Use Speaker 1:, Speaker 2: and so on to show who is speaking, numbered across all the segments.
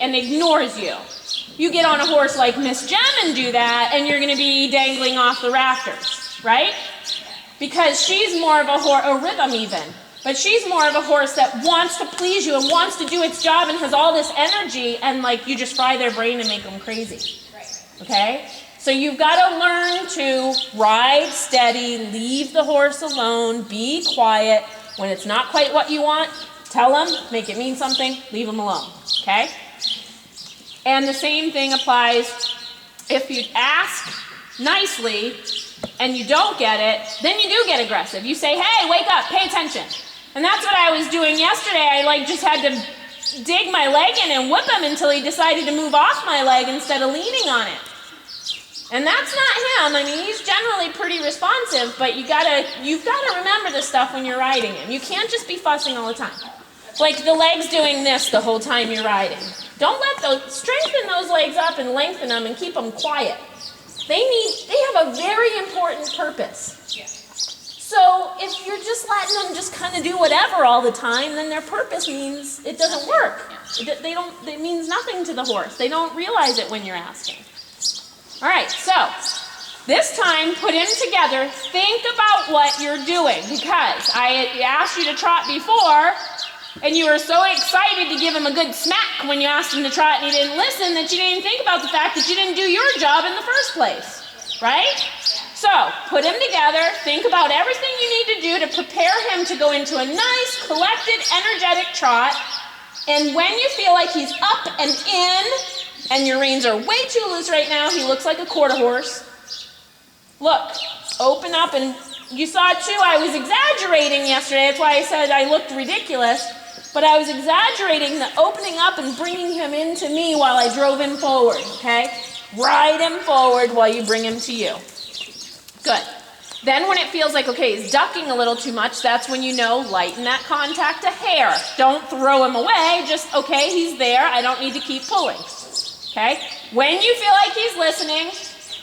Speaker 1: and ignores you. You get on a horse like Miss Jem and do that, and you're going to be dangling off the rafters, right? Because she's more of a horse, or Rhythm even, but she's more of a horse that wants to please you and wants to do its job and has all this energy, and like you just fry their brain and make them crazy. Okay? So you've got to learn to ride steady, leave the horse alone, be quiet. When it's not quite what you want, tell them, make it mean something, leave them alone. Okay? And the same thing applies if you ask nicely and you don't get it, then you do get aggressive. You say, hey, wake up, pay attention. And that's what I was doing yesterday. I just had to dig my leg in and whip him until he decided to move off my leg instead of leaning on it. And that's not him. I mean, he's generally pretty responsive, but you've got to remember this stuff when you're riding him. You can't just be fussing all the time. Like the legs doing this the whole time you're riding. Don't strengthen those legs up and lengthen them and keep them quiet. They have a very important purpose. So if you're just letting them just kind of do whatever all the time, then their purpose means it doesn't work. It means nothing to the horse. They don't realize it when you're asking. All right, so this time put him together. Think about what you're doing, because I asked you to trot before, and you were so excited to give him a good smack when you asked him to trot and he didn't listen that you didn't think about the fact that you didn't do your job in the first place, right? So put him together, think about everything you need to do to prepare him to go into a nice, collected, energetic trot, and when you feel like he's up and in, and your reins are way too loose right now, he looks like a quarter horse. Look, open up, and you saw too, I was exaggerating yesterday. That's why I said I looked ridiculous. But I was exaggerating the opening up and bringing him into me while I drove him forward, okay? Ride him forward while you bring him to you. Good. Then when it feels like, okay, he's ducking a little too much, that's when you know, lighten that contact a hair. Don't throw him away, just, okay, he's there, I don't need to keep pulling. Okay? When you feel like he's listening,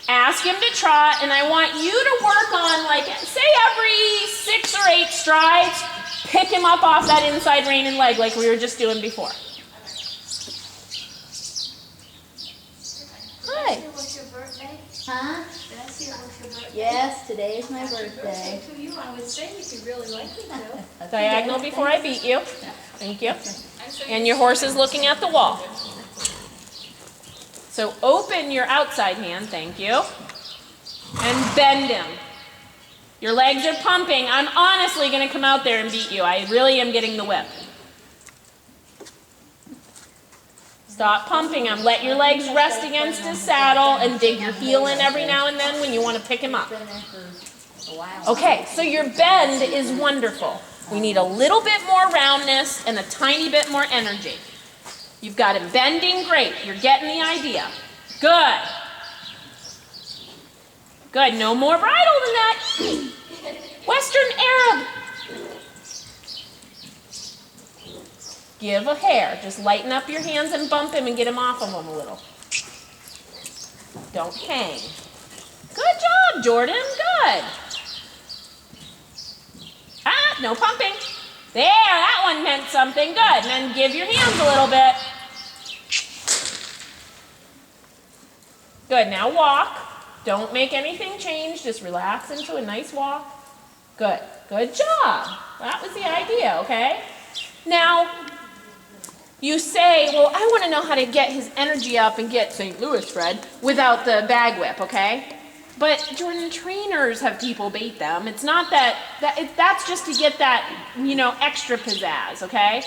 Speaker 1: ask him to trot, and I want you to work on, like, say every 6 or 8 strides, pick him up off that inside rein and leg like we were just doing before. Hi.
Speaker 2: What's your birthday?
Speaker 3: Huh?
Speaker 2: Did I see what's your birthday?
Speaker 3: Yes, today's my birthday.
Speaker 2: To you, I would say if you really like me to.
Speaker 1: Diagonal before I beat you. Thank you. And your horse is looking at the wall. So open your outside hand, thank you, and bend him. Your legs are pumping. I'm honestly going to come out there and beat you. I really am getting the whip. Stop pumping him. Let your legs rest against his saddle and dig your heel in every now and then when you want to pick him up. Okay, so your bend is wonderful. We need a little bit more roundness and a tiny bit more energy. You've got him bending, great. You're getting the idea. Good. Good, no more bridle than that. Western Arab. Give a hair. Just lighten up your hands and bump him and get him off of him a little. Don't hang. Good job, Jordan. Good. Ah, no pumping. There, that one meant something. Good. And then give your hands a little bit. Good. Now walk. Don't make anything change. Just relax into a nice walk. Good. Good job. That was the idea, okay? Now, you say, well, I want to know how to get his energy up and get St. Louis Fred without the bag whip, okay? But Jordan, trainers have people bait them. It's not that's just to get that, extra pizzazz, okay?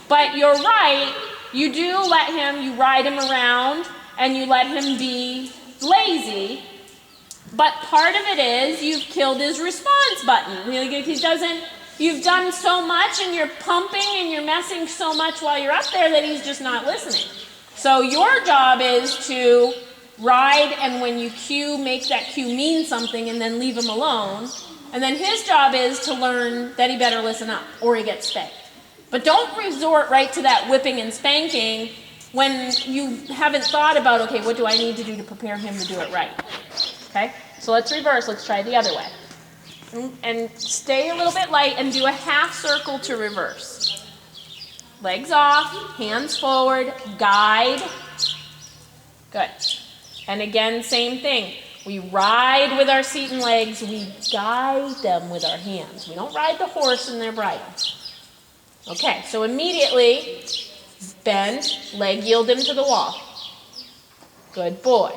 Speaker 1: But you're right. You do you ride him around and you let him be lazy. But part of it is you've killed his response button. You've done so much and you're pumping and you're messing so much while you're up there that he's just not listening. So your job is to ride, and when you cue, make that cue mean something and then leave him alone. And then his job is to learn that he better listen up or he gets spanked. But don't resort right to that whipping and spanking when you haven't thought about, okay, what do I need to do to prepare him to do it right? Okay, so let's reverse. Let's try it the other way. And stay a little bit light and do a half circle to reverse. Legs off, hands forward, guide. Good. And again, same thing. We ride with our seat and legs. We guide them with our hands. We don't ride the horse in their bridle. Okay, so immediately bend, leg yield him to the wall. Good boy.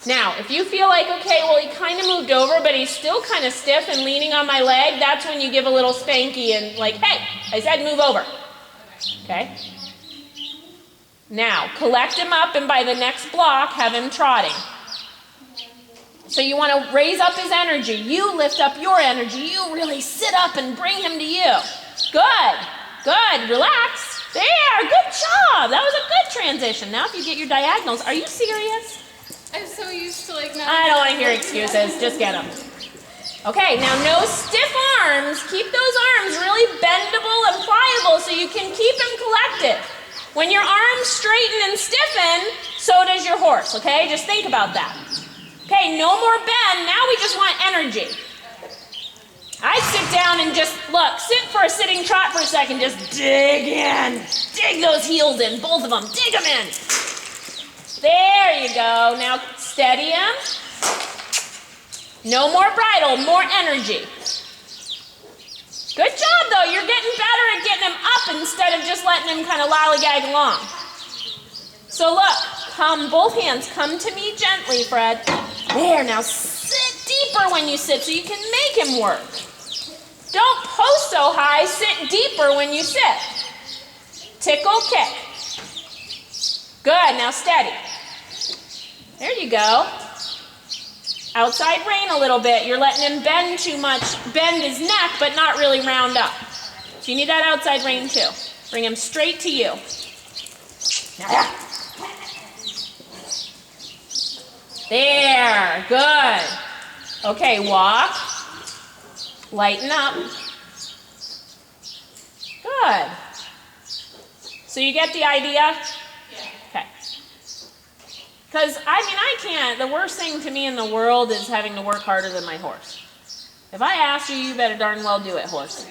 Speaker 1: Now, if you feel like, okay, well, he kind of moved over, but he's still kind of stiff and leaning on my leg, that's when you give a little spanky and like, hey, I said move over. Okay? Now, collect him up, and by the next block, have him trotting. So you want to raise up his energy. You lift up your energy. You really sit up and bring him to you. Good. Good. Relax. There. Good job. That was a good transition. Now if you get your diagonals. Are you serious?
Speaker 4: I'm so used to like not.
Speaker 1: I don't want to hear excuses. Just get them. Okay, now no stiff arms. Keep those arms really bendable and pliable so you can keep them collected. When your arms straighten and stiffen, so does your horse, okay? Just think about that. Okay, no more bend. Now we just want energy. I sit down and just, look, sit for a sitting trot for a second. Just dig in. Dig those heels in, both of them. Dig them in. There you go. Now steady him. No more bridle, more energy. Good job, though. You're getting better at getting him up instead of just letting him kind of lollygag along. So look, both hands come to me gently, Fred. There, now sit deeper when you sit so you can make him work. Don't post so high, sit deeper when you sit. Tickle, kick. Good, now steady. There you go. Outside rein a little bit. You're letting him bend too much. Bend his neck, but not really round up. So you need that outside rein too. Bring him straight to you. There, good. Okay, walk. Lighten up. Good. So you get the idea? Okay. Because, I can't. The worst thing to me in the world is having to work harder than my horse. If I ask you, you better darn well do it, horse.